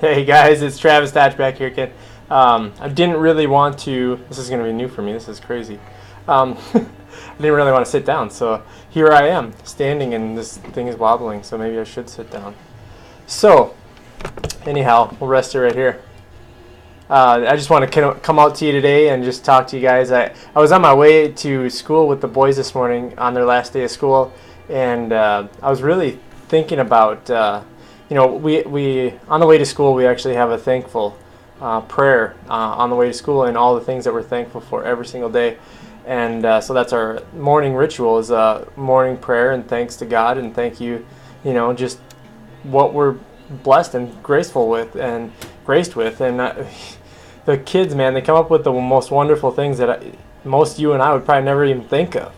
Hey guys, it's Travis Thatch back here again. I didn't really want to. This is going to be new for me. This is crazy. I didn't really want to sit down, so here I am standing, and this thing is wobbling. So maybe I should sit down. So, anyhow, we'll rest it right here. I just want to come out to you today and just talk to you guys. I was on my way to school with the boys this morning on their last day of school, and I was really thinking about. We on the way to school we actually have a thankful prayer on the way to school, and all the things that we're thankful for every single day. And so that's our morning ritual, is morning prayer and thanks to God, and thank you, just what we're blessed and graceful with and graced with. And the kids, man, they come up with the most wonderful things that most you and I would probably never even think of.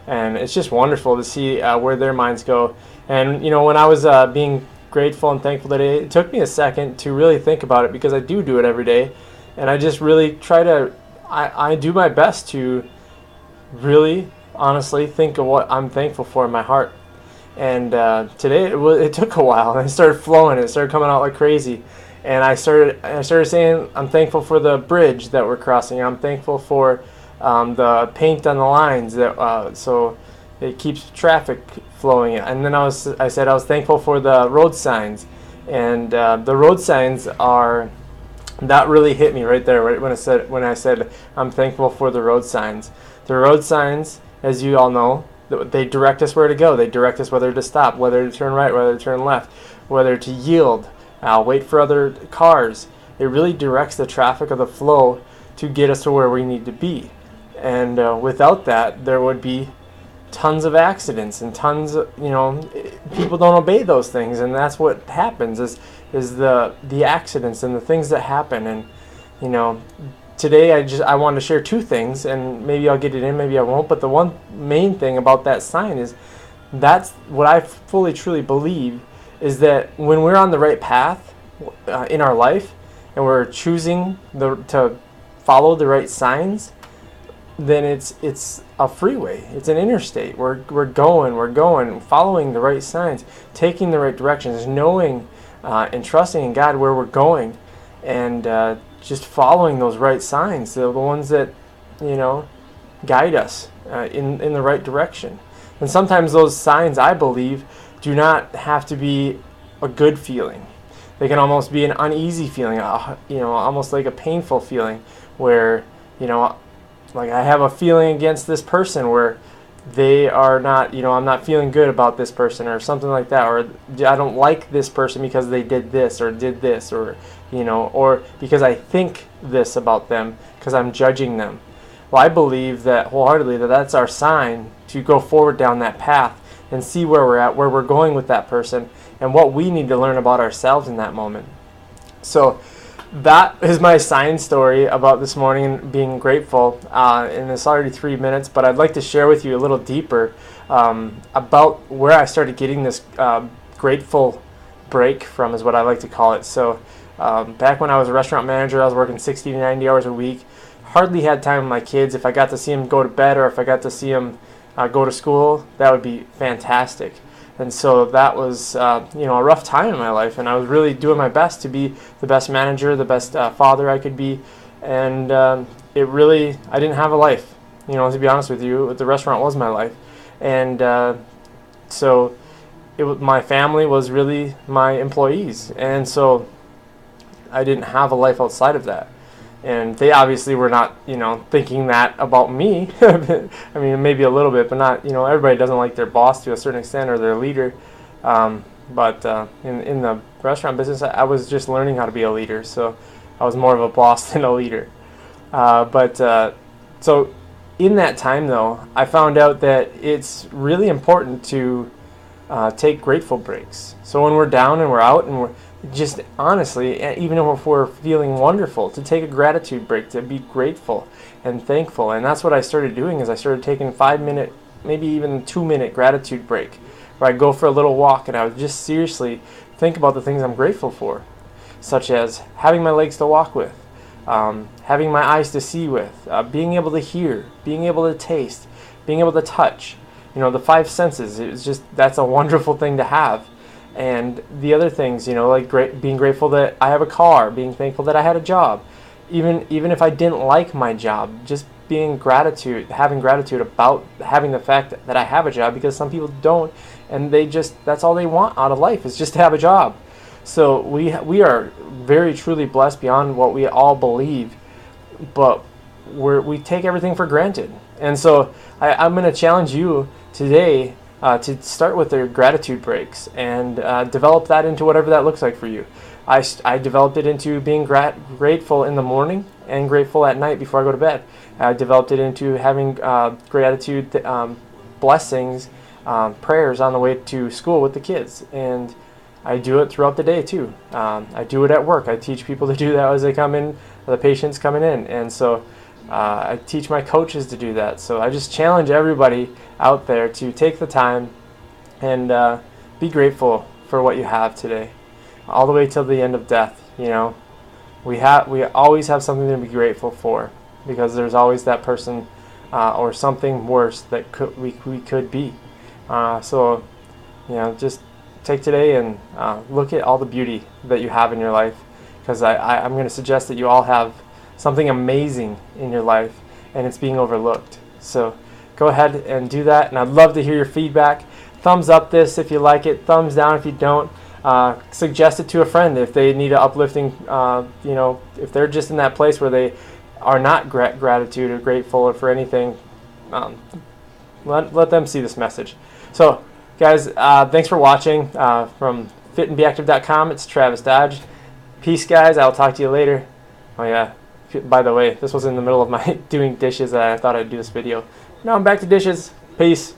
And it's just wonderful to see where their minds go. And when I was being grateful and thankful today, it took me a second to really think about it, because I do it every day, and I just really try to I do my best to really honestly think of what I'm thankful for in my heart. And today it took a while, and it started flowing. It started coming out like crazy, and I started saying I'm thankful for the bridge that we're crossing. I'm thankful for the paint on the lines that so it keeps traffic flowing. And then I said I was thankful for the road signs, and the road signs are, that really hit me right there, right when I said I'm thankful for the road signs. The road signs, as you all know, they direct us where to go. They direct us whether to stop, whether to turn right, whether to turn left, whether to yield, wait for other cars. It really directs the traffic of the flow to get us to where we need to be. And without that, there would be tons of accidents and tons of, people don't obey those things, and that's what happens is the accidents and the things that happen. And today I wanted to share two things, and maybe I'll get it in, maybe I won't. But the one main thing about that sign is, that's what I fully truly believe, is that when we're on the right path in our life, and we're choosing to follow the right signs, then it's a freeway. It's an interstate. We're going, following the right signs, taking the right directions, knowing and trusting in God where we're going, and just following those right signs. They're the ones that guide us in the right direction. And sometimes those signs, I believe, do not have to be a good feeling. They can almost be an uneasy feeling, almost like a painful feeling, where like I have a feeling against this person where they are not, I'm not feeling good about this person, or something like that, or I don't like this person because they did this, or or because I think this about them, because I'm judging them. Well, I believe that wholeheartedly that that's our sign to go forward down that path and see where we're at, where we're going with that person, and what we need to learn about ourselves in that moment. So that is my sign story about this morning, being grateful, and it's already 3 minutes, but I'd like to share with you a little deeper about where I started getting this grateful break from, is what I like to call it. So back when I was a restaurant manager, I was working 60 to 90 hours a week, hardly had time with my kids. If I got to see them go to bed, or if I got to see them go to school, that would be fantastic. And so that was, a rough time in my life, and I was really doing my best to be the best manager, the best father I could be, and I didn't have a life, to be honest with you. The restaurant was my life, and so my family was really my employees, and so I didn't have a life outside of that. And they obviously were not, thinking that about me. I mean, maybe a little bit, but not, everybody doesn't like their boss to a certain extent, or their leader. But in the restaurant business, I was just learning how to be a leader. So I was more of a boss than a leader. So in that time, though, I found out that it's really important to take grateful breaks. So when we're down and we're out, and we're just honestly, even if we're feeling wonderful, to take a gratitude break, to be grateful and thankful. And that's what I started doing, is I started taking 5-minute, maybe even 2-minute gratitude break, where I go for a little walk, and I would just seriously think about the things I'm grateful for, such as having my legs to walk with, having my eyes to see with, being able to hear, being able to taste, being able to touch. The 5 senses. That's a wonderful thing to have. And the other things, you know, like being grateful that I have a car, being thankful that I had a job, even if I didn't like my job, just having gratitude about having the fact that I have a job, because some people don't, and that's all they want out of life is just to have a job. So we are very truly blessed beyond what we all believe, but we take everything for granted. And so I'm going to challenge you today to start with their gratitude breaks and develop that into whatever that looks like for you. I developed it into being grateful in the morning and grateful at night before I go to bed. I developed it into having gratitude, blessings, prayers on the way to school with the kids. And I do it throughout the day too. I do it at work. I teach people to do that as they come in, the patients coming in. And so I teach my coaches to do that. So I just challenge everybody out there to take the time and be grateful for what you have today, all the way till the end of death. You know, we always have something to be grateful for, because there's always that person or something worse that we could be. So, you know, just take today and look at all the beauty that you have in your life, because I'm going to suggest that you all have something amazing in your life, and it's being overlooked. So go ahead and do that, and I'd love to hear your feedback. Thumbs up this if you like it, thumbs down if you don't. Suggest it to a friend if they need an uplifting, you know, if they're just in that place where they are not gratitude or grateful or for anything, let them see this message. So guys, thanks for watching. From fitandbeactive.com, it's Travis Dodge. Peace, guys. I'll talk to you later. Oh yeah, by the way, this was in the middle of my doing dishes. I thought I'd do this video. Now I'm back to dishes. Peace.